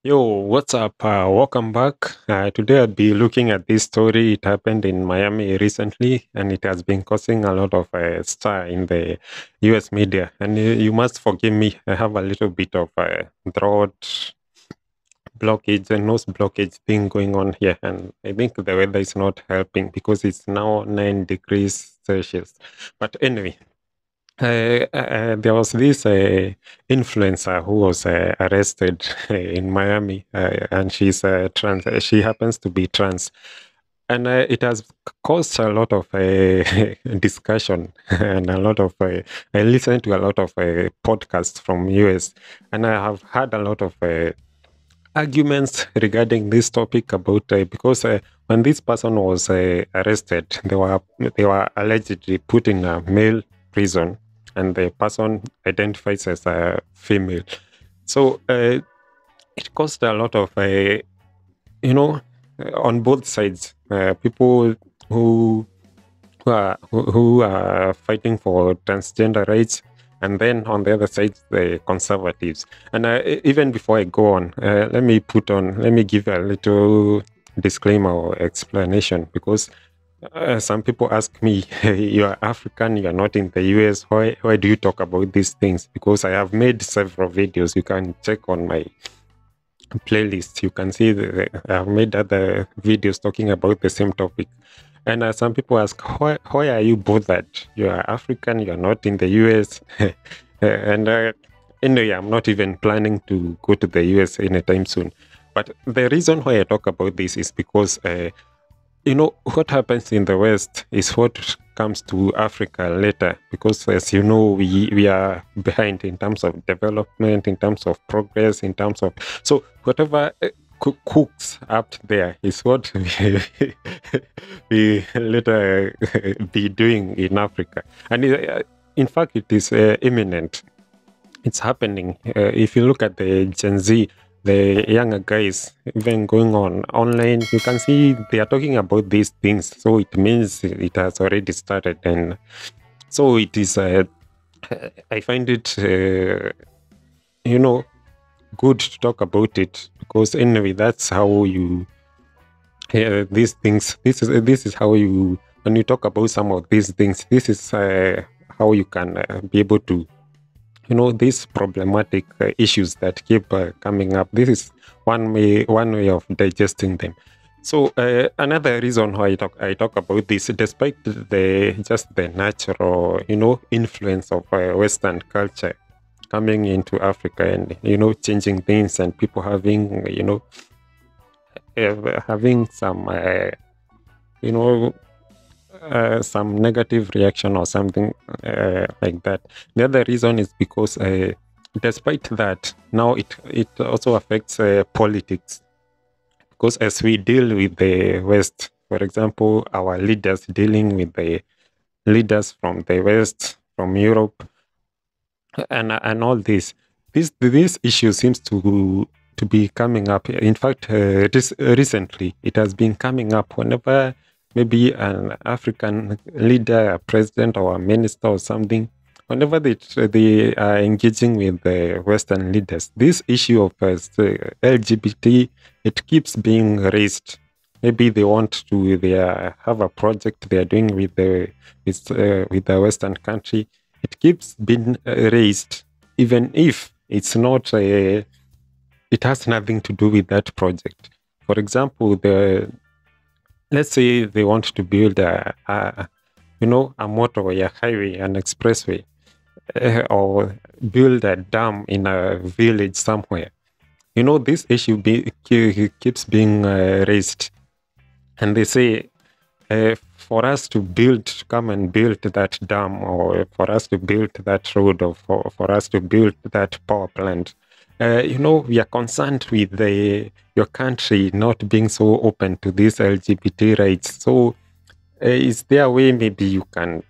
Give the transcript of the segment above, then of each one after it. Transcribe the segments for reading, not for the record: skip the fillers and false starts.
Yo, what's up? Welcome back. Today I'll be looking at this story. It happened in Miami recently, and it has been causing a lot of stir in the US media. And you must forgive me, I have a little bit of throat blockage and nose blockage thing going on here. And I think the weather is not helping because it's now 9 degrees Celsius. But anyway, there was this influencer who was arrested in Miami, and she's trans. She happens to be trans, and it has caused a lot of discussion and a lot of. I listened to a lot of podcasts from US, and I have had a lot of arguments regarding this topic about because when this person was arrested, they were allegedly put in a male prison, and the person identifies as a female. So it caused a lot of on both sides, people who are fighting for transgender rights, and then on the other side, the conservatives. And even before I go on, let me give a little disclaimer or explanation, because some people ask me, "You are African, you are not in the US. Why do you talk about these things?" Because I have made several videos. You can check on my playlist. You can see I have made other videos talking about the same topic. And some people ask, why are you bothered? You are African, you are not in the US. And anyway, I'm not even planning to go to the US anytime soon. But the reason why I talk about this is because, what happens in the West is what comes to Africa later. Because as you know, we are behind in terms of development, in terms of progress, in terms of... So whatever... cooks up there is what we later be doing in Africa. And in fact, it is imminent. It's happening. If you look at the Gen Z, the younger guys, even going on online, you can see they are talking about these things. So it means it has already started. And so it is, I find it, good to talk about it, because anyway, that's how you these things. This is how you, when you talk about some of these things, this is how you can be able to, these problematic issues that keep coming up. This is one way of digesting them. So another reason why I talk about this, despite the natural influence of Western culture coming into Africa and changing things, and people having having some some negative reaction or something like that. The other reason is because despite that, now it also affects politics, because as we deal with the West, for example, our leaders dealing with the leaders from the West, from Europe, and all this, this issue seems to be coming up. In fact, recently it has been coming up whenever maybe an African leader, a president or a minister or something, whenever they are engaging with the Western leaders, this issue of LGBT, it keeps being raised. Maybe they want to have a project they are doing with the Western country. It keeps being raised, even if it's not it has nothing to do with that project. For example, let's say they want to build a motorway, a highway, an expressway, or build a dam in a village somewhere. This issue keeps being raised, and they say, for us to come and build that dam, or for us to build that road, or for us to build that power plant, we are concerned with your country not being so open to these LGBT rights. So is there a way maybe you can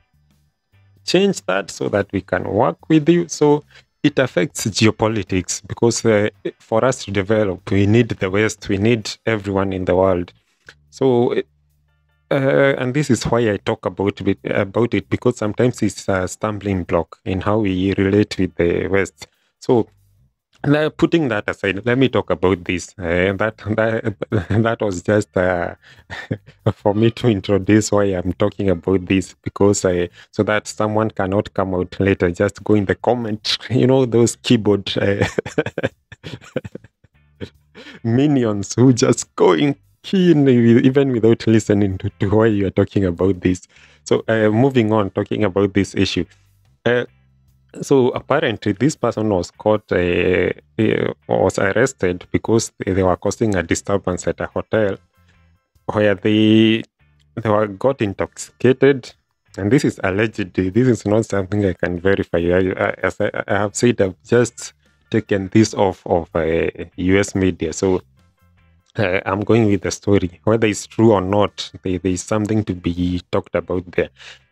change that so that we can work with you? So it affects geopolitics, because for us to develop, we need the West, we need everyone in the world. So and this is why I talk about it, because sometimes it's a stumbling block in how we relate with the West. So Now, putting that aside, let me talk about this. That was just for me to introduce why I'm talking about this, because so that someone cannot come out later, just go in the comment, those keyboard minions who just go in keen even without listening to why you're talking about this. So moving on, talking about this issue. Uh, so apparently, this person was caught, was arrested because they were causing a disturbance at a hotel where they were got intoxicated, and this is allegedly. This is not something I can verify. As I have said, I've just taken this off of U.S. media, so I'm going with the story. Whether it's true or not, there is something to be talked about there.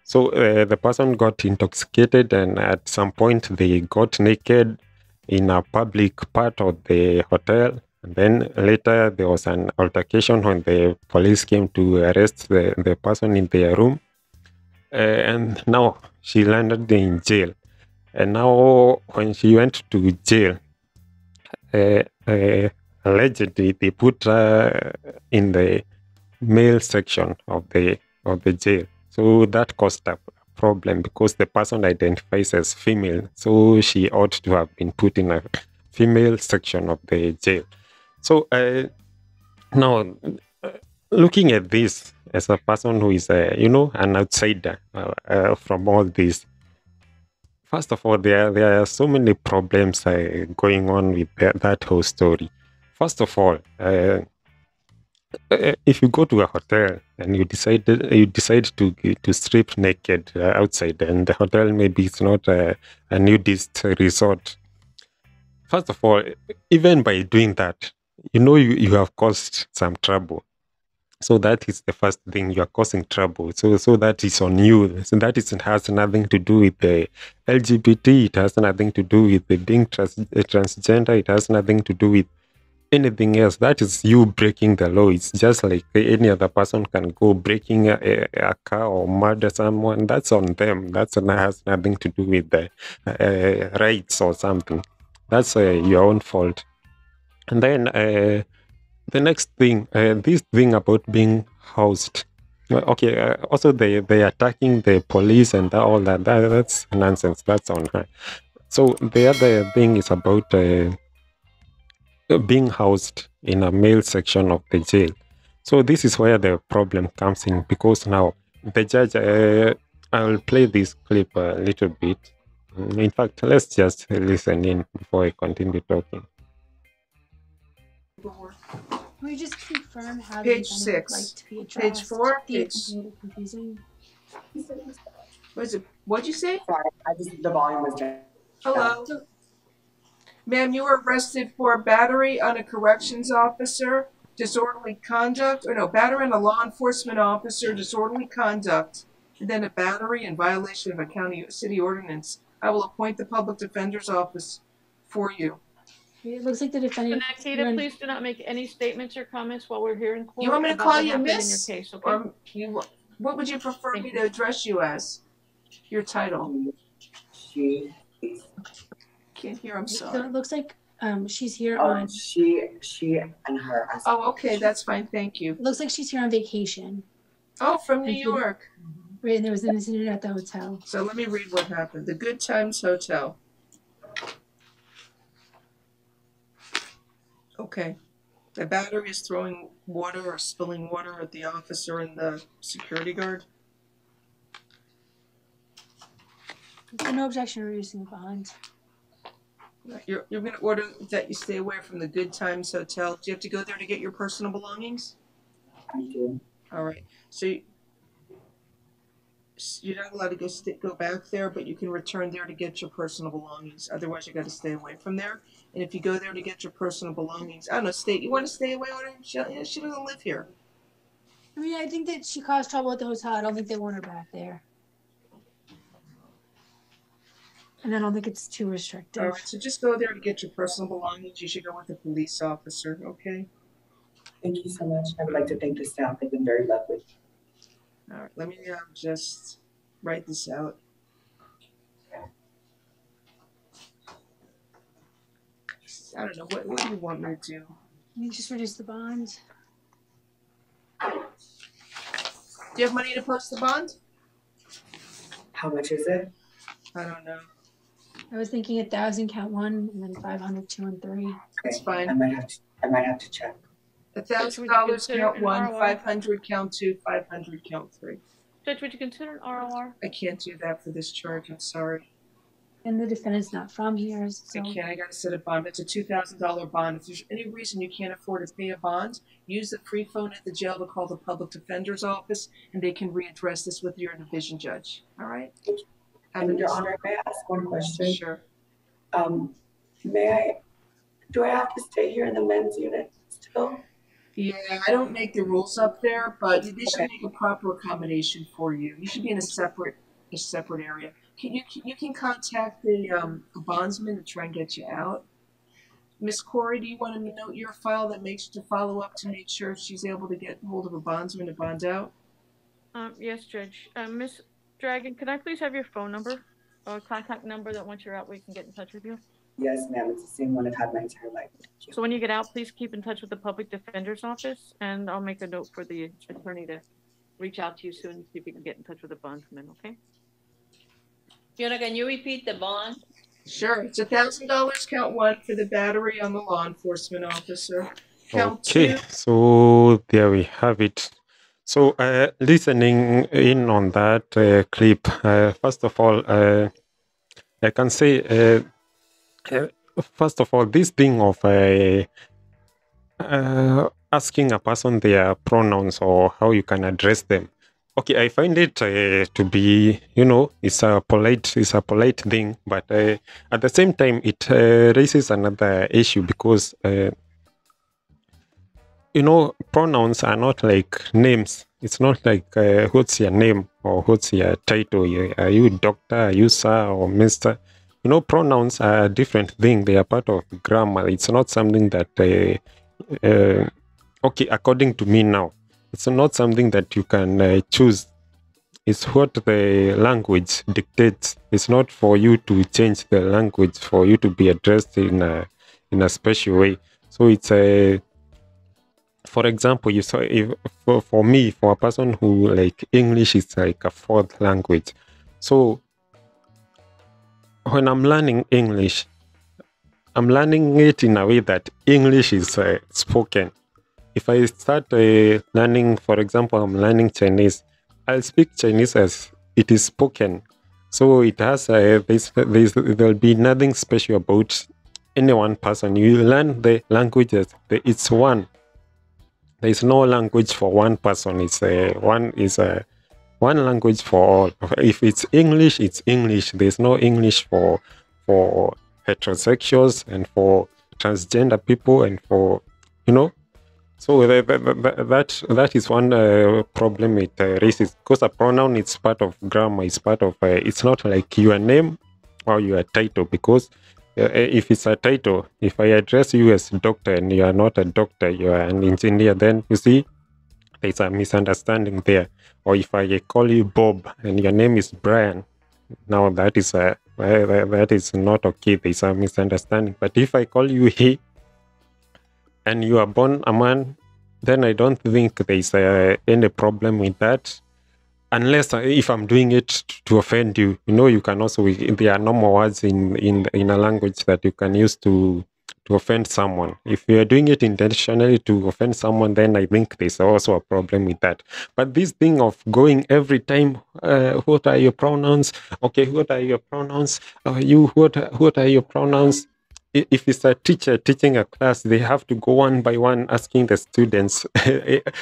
So the person got intoxicated, and at some point they got naked in a public part of the hotel. And then later there was an altercation when the police came to arrest the person in their room. And now she landed in jail. And now when she went to jail, uh, uh, allegedly they put her in the male section of the jail. So that caused a problem because the person identifies as female. So she ought to have been put in a female section of the jail. So now, looking at this as a person who is, an outsider from all this, first of all, there are so many problems going on with that whole story. First of all, if you go to a hotel and you decide to strip naked outside, and the hotel maybe it's not a nudist resort. First of all, even by doing that, you have caused some trouble. So that is the first thing, you are causing trouble. So that is on you. So that is, it has nothing to do with the LGBT. It has nothing to do with the being transgender. It has nothing to do with anything else. That is you breaking the law. It's just like any other person can go breaking a car or murder someone. That's on them. Has nothing to do with the rights or something. That's your own fault. And then the next thing, this thing about being housed. Okay, also they attacking the police and all that's nonsense. That's on her. So the other thing is about being housed in a male section of the jail. So this is where the problem comes in, because now the judge, I'll play this clip a little bit. In fact, let's just listen in before I continue talking. Can we just confirm how Page the defendant 6. would like to be addressed? Page 4. It's a little confusing. What is it? What'd you say? Sorry, the volume was down. Hello? Ma'am, you were arrested for battery on a corrections officer, disorderly conduct, battery on a law enforcement officer, disorderly conduct, and then a battery in violation of a county or city ordinance. I will appoint the public defender's office for you. It looks like the defendant. Nikita, please do not make any statements or comments while we're here in court. You want me to about call what you happened in miss? your case, okay? Or what would you prefer Thank me you. to address you as? Your title? She, Can't hear, I'm So sorry. it looks like she's here on. she and her. Oh, okay, that's fine, thank you. It looks like she's here on vacation. Oh, from New York. Right, and there was an incident at the hotel. So let me read what happened. The Good Times Hotel. Okay. The battery is throwing water or spilling water at the officer and the security guard. No objection to reducing the bond. You're going to order that you stay away from the Good Times Hotel. Do you have to go there to get your personal belongings? I do. All right. So you're not allowed to go back there, but you can return there to get your personal belongings. Otherwise, you got to stay away from there. And if you go there to get your personal belongings, I don't know, you want to stay away with her? She doesn't live here. I mean, I think that she caused trouble at the hotel. I don't think they want her back there. And I don't think it's too restrictive. All right, so just go there to get your personal belongings. You should go with a police officer, okay? Thank you so much. I would like to thank the staff. They've been very lovely. All right, let me just write this out. I don't know. What do you want me to do? You just reduce the bond. Do you have money to post the bond? How much is it? I don't know. I was thinking 1,000 count 1, and then 500 2 and 3. That's fine. I might have to check. $1,000 count an 1, ROR? 500 count 2, 500 count 3. Judge, would you consider an ROR? I can't do that for this charge. I'm sorry. And the defendant's not from here, so I can't. I got to set a bond. It's a $2,000 bond. If there's any reason you can't afford to pay a bond, use the free phone at the jail to call the public defender's office, and they can readdress this with your division judge. All right? And Your Honor, may I ask one question? Sure. Do I have to stay here in the men's unit still? Yeah, I don't make the rules up there, but they should Okay. make a proper accommodation for you. You should be in a separate area. You can contact the bondsman to try and get you out. Miss Corey, do you want to note your file that makes to follow up to make sure she's able to get hold of a bondsman to bond out? Yes, Judge. Miss Dragon, can I please have your phone number or contact number that once you're out, we can get in touch with you? Yes, ma'am. It's the same one I've had my entire life. Thank you. So when you get out, please keep in touch with the public defender's office, and I'll make a note for the attorney to reach out to you soon and see if we can get in touch with the bondsman, okay? Fiona, can you repeat the bond? Sure. It's $1,000 count 1 for the battery on the law enforcement officer. Count Okay, 2. so there we have it. So, listening in on that clip, first of all, I can say, first of all, this thing of asking a person their pronouns or how you can address them. Okay, I find it to be, it's a polite thing, but at the same time, it raises another issue because, pronouns are not like names. It's not like what's your name or what's your title. Are you doctor? Are you sir or mister? Pronouns are a different thing. They are part of grammar. It's not something that, okay, according to me now, it's not something that you can choose. It's what the language dictates. It's not for you to change the language for you to be addressed in a special way. So it's a, for example, you saw if for me, for a person who like English is like a fourth language. So when I'm learning English, I'm learning it in a way that English is spoken. If I start learning, for example, I'm learning Chinese, I'll speak Chinese as it is spoken. So it has there'll be nothing special about any one person. You learn the languages. It's one. There is no language for one person. It's one language for all. If it's English, it's English. There's no English for heterosexuals and for transgender people and for So that is one problem it raises, because a pronoun is part of grammar. It's part of it's not like your name or your title, because if it's a title, if I address you as doctor and you are not a doctor, you are an engineer, then you see there's a misunderstanding there. Or if I call you Bob and your name is Brian, now that is not okay. There's a misunderstanding. But if I call you he and you are born a man, then I don't think there's any problem with that. Unless if I'm doing it to offend you, you can also, there are normal words in a language that you can use to offend someone. If you are doing it intentionally to offend someone, then I think there's also a problem with that. But this thing of going every time, what are your pronouns? Okay, what are your pronouns? What are your pronouns? If it's a teacher teaching a class, they have to go one by one asking the students.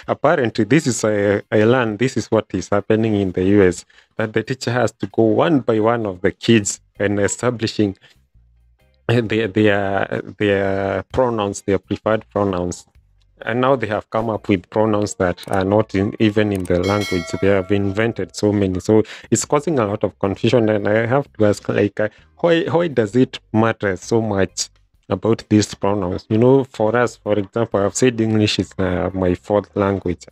Apparently, this is I learned this is what is happening in the US, that the teacher has to go one by one of the kids and establishing their pronouns, their preferred pronouns. And now they have come up with pronouns that are not even in the language. They have invented so many. So it's causing a lot of confusion. And I have to ask, why does it matter so much about these pronouns? For us, for example, I've said English is my fourth language.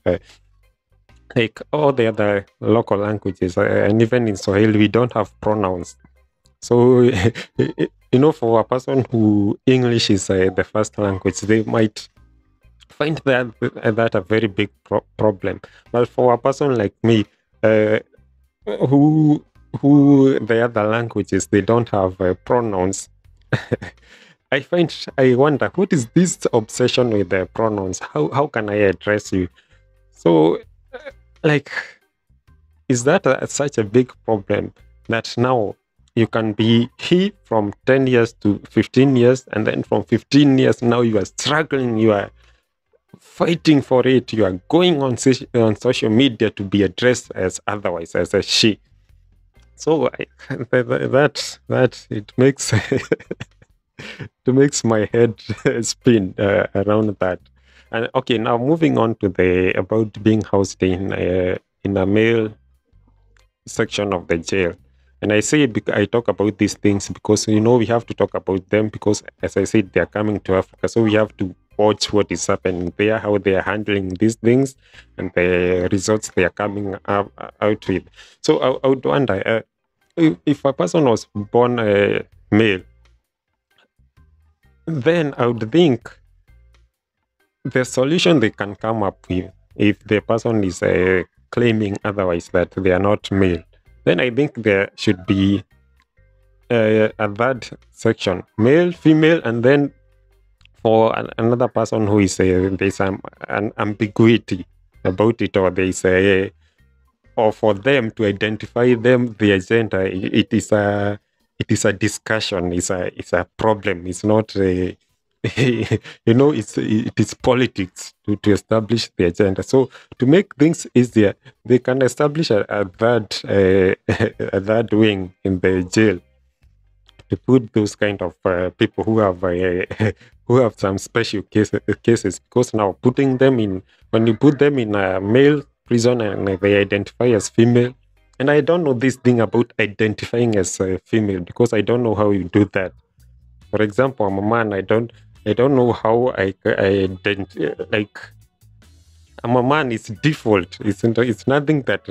Like all the other local languages, and even in Swahili, we don't have pronouns. So for a person who English is the first language, they might find that a very big problem. But for a person like me, who the other languages, they don't have pronouns. I wonder, what is this obsession with the pronouns? How can I address you? So, like, is that such a big problem that now you can be he from 10 years to 15 years, and then from 15 years now you are struggling, you are fighting for it, you are going on social media to be addressed as otherwise, as a she. So that it makes it makes my head spin around that. And okay, now moving on to the about being housed in a male section of the jail. And I say I talk about these things because we have to talk about them, because as I said, they are coming to Africa, so we have to watch what is happening there, how they are handling these things, and the results they are coming out with. So I would wonder, if a person was born male, then I would think the solution they can come up with, if the person is claiming otherwise, that they are not male, then I think there should be a third section, male, female, and then for another person who is there's an ambiguity about it, or there's or for them to identify their gender, it is a discussion, it's a problem. It's not it is politics to establish their gender. So to make things easier, they can establish a third wing in the jail to put those kind of people who have who have some special cases. Because now when you put them in a male prison and they identify as female, and I don't know this thing about identifying as female, because I don't know how you do that. For example, I'm a man. I don't know how I like. I'm a man. It's default. It's nothing that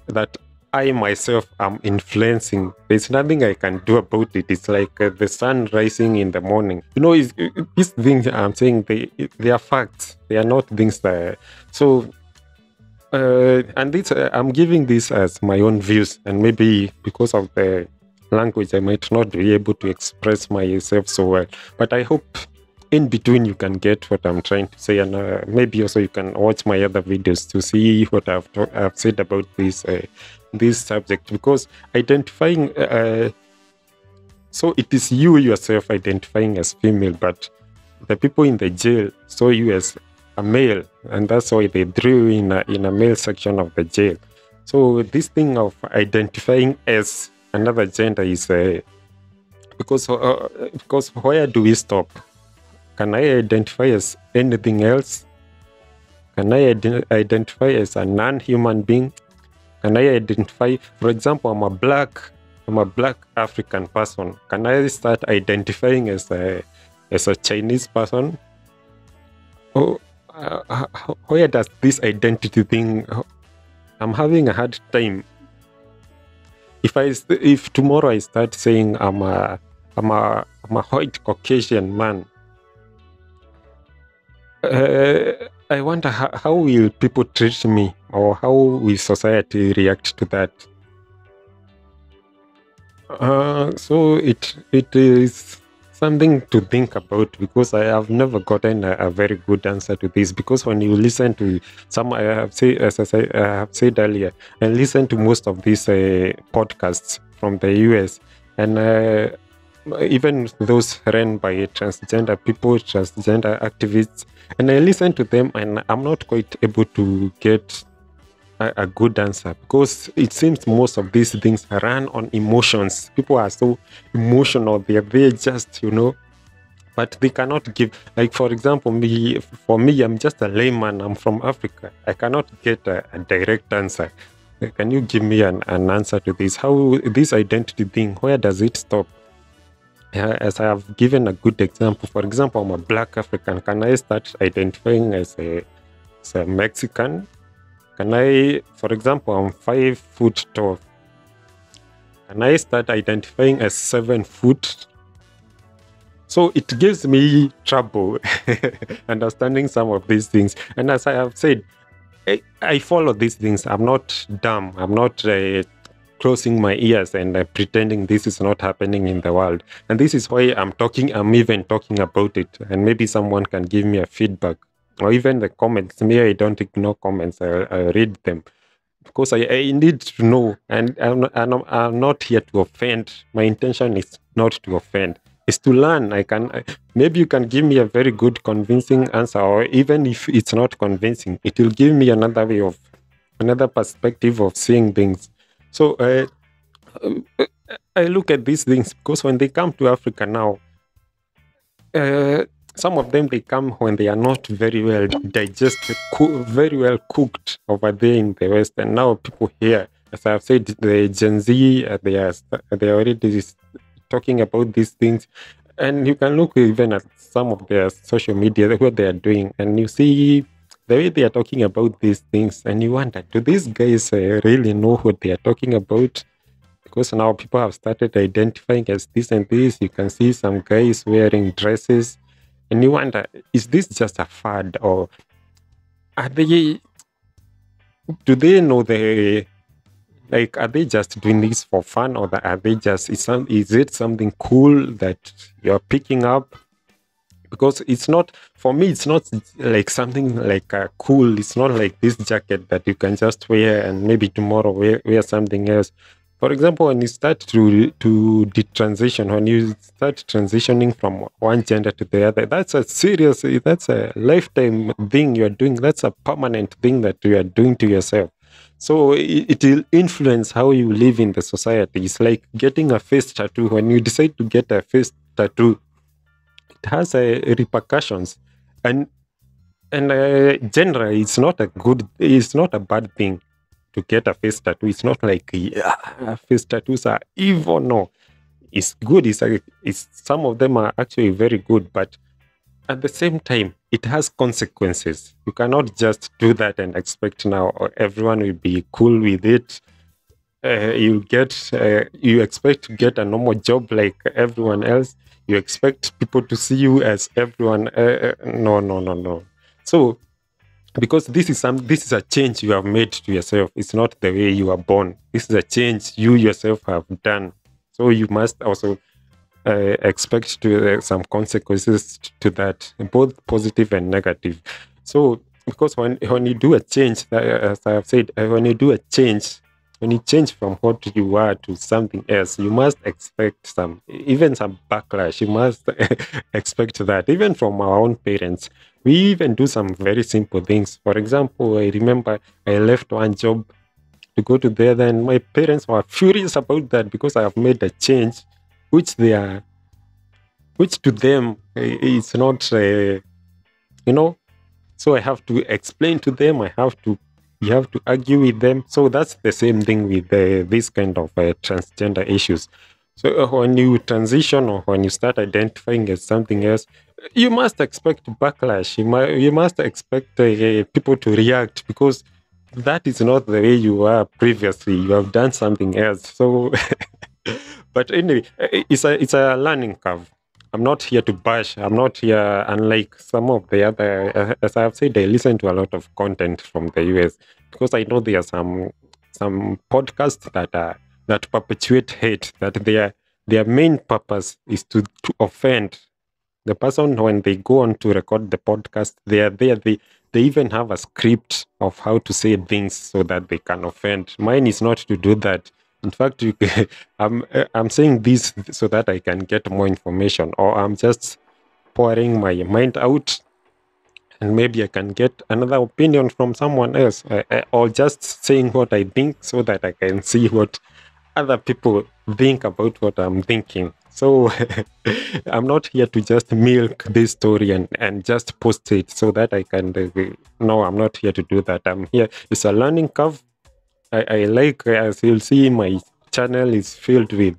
that I myself am influencing. There's nothing I can do about it. It's like the sun rising in the morning. These things I'm saying, they are facts. They are not things that. So, and this I'm giving this as my own views, and maybe because of the language, I might not be able to express myself so well. But I hope in between you can get what I'm trying to say, and maybe also you can watch my other videos to see what I've said about this subject. Because identifying, so it is you yourself identifying as female, but the people in the jail saw you as a male, and that's why they drew in a male section of the jail. So this thing of identifying as another gender is because where do we stop? Can I identify as anything else? Can I identify as a non-human being? Can I identify, for example, I'm a black African person. Can I start identifying as a Chinese person? Oh, where does this identity thing? I'm having a hard time. If tomorrow I start saying I'm a white Caucasian man, I wonder how will people treat me, or how will society react to that? So it is something to think about, because I have never gotten a very good answer to this. Because when you listen to some, I have said earlier, and listen to most of these podcasts from the US, and even those run by transgender people, transgender activists, and I listen to them, and I'm not quite able to get a good answer, because it seems most of these things run on emotions. People are so emotional, they're just, but they cannot give, like, for example, for me, I'm just a layman, I'm from Africa, I cannot get a direct answer. Can you give me an answer to this? How this identity thing, where does it stop? As I have given a good example, for example, I'm a black African. Can I start identifying as a Mexican? Can I, for example, I'm 5 foot tall. Can I start identifying as 7 foot? So it gives me trouble understanding some of these things. And as I have said, I follow these things. I'm not dumb. I'm not closing my ears and pretending this is not happening in the world. And this is why I'm even talking about it. And maybe someone can give me a feedback or even the comments. Me, I don't ignore comments. I read them because I need to know. And I'm not here to offend. My intention is not to offend. It's to learn. Maybe you can give me a very good convincing answer, or even if it's not convincing, it will give me another perspective of seeing things. So I look at these things because when they come to Africa now, some of them, they come when they are not very well digested, very well cooked over there in the West. And now people here, as I've said, the Gen Z, they are already talking about these things. And you can look even at some of their social media, what they are doing, and you see the way they are talking about these things, and you wonder, do these guys really know what they are talking about? Because now people have started identifying as this and this. You can see some guys wearing dresses, and you wonder, is this just a fad, or do they know are they just doing this for fun, or are they just, is it something cool that you're picking up? Because it's not, for me, it's not like something like cool. It's not like this jacket that you can just wear and maybe tomorrow wear something else. For example, when you start to detransition, when you start transitioning from one gender to the other, that's a lifetime thing you're doing. That's a permanent thing that you are doing to yourself. So it will influence how you live in the society. It's like getting a face tattoo. When you decide to get a face tattoo, it has repercussions, and generally, it's not a bad thing to get a face tattoo. It's not like face tattoos are evil. No, it's good. It's some of them are actually very good, but at the same time, it has consequences. You cannot just do that and expect now everyone will be cool with it. You expect to get a normal job like everyone else. You expect people to see you as everyone. No. So, because this is a change you have made to yourself. It's not the way you are born. This is a change you yourself have done. So you must also expect some consequences to that, both positive and negative. So, because when you do a change, as I have said, when you change from what you are to something else, you must expect some backlash. You must expect that, even from our own parents. We even do some very simple things. For example, I remember I left one job to go to the other, and my parents were furious about that because I have made a change, which to them it's not, So I have to explain to them. You have to argue with them. So that's the same thing with this kind of transgender issues. So when you transition or when you start identifying as something else, you must expect backlash. You must expect people to react, because that is not the way you were previously. You have done something else. So, but anyway, it's a learning curve. I'm not here to bash. I'm not here, unlike some of the other, as I have said, I listen to a lot of content from the US, because I know there are some podcasts that perpetuate hate, that their main purpose is to offend the person. When they go on to record the podcast, they even have a script of how to say things so that they can offend. Mine is not to do that. In fact, I'm saying this so that I can get more information, or I'm just pouring my mind out, and maybe I can get another opinion from someone else, or just saying what I think so that I can see what other people think about what I'm thinking. So I'm not here to just milk this story and just post it so that I can. No, I'm not here to do that. I'm here. It's a learning curve. I like, as you'll see, my channel is filled with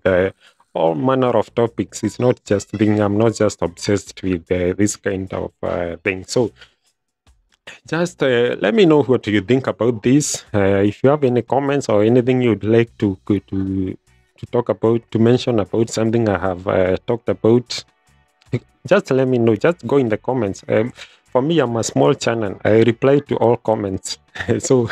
all manner of topics. It's not just thing. I'm not just obsessed with this kind of thing. So just let me know what you think about this. If you have any comments or anything you'd like to talk about, to mention about something I have talked about, just let me know. Just go in the comments. For me, I'm a small channel. I reply to all comments. So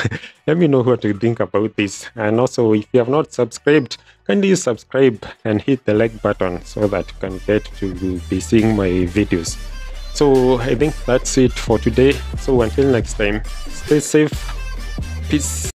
let me know what you think about this. And also, if you have not subscribed, kindly subscribe and hit the like button so that you can get to be seeing my videos. So I think that's it for today. So until next time, stay safe. Peace.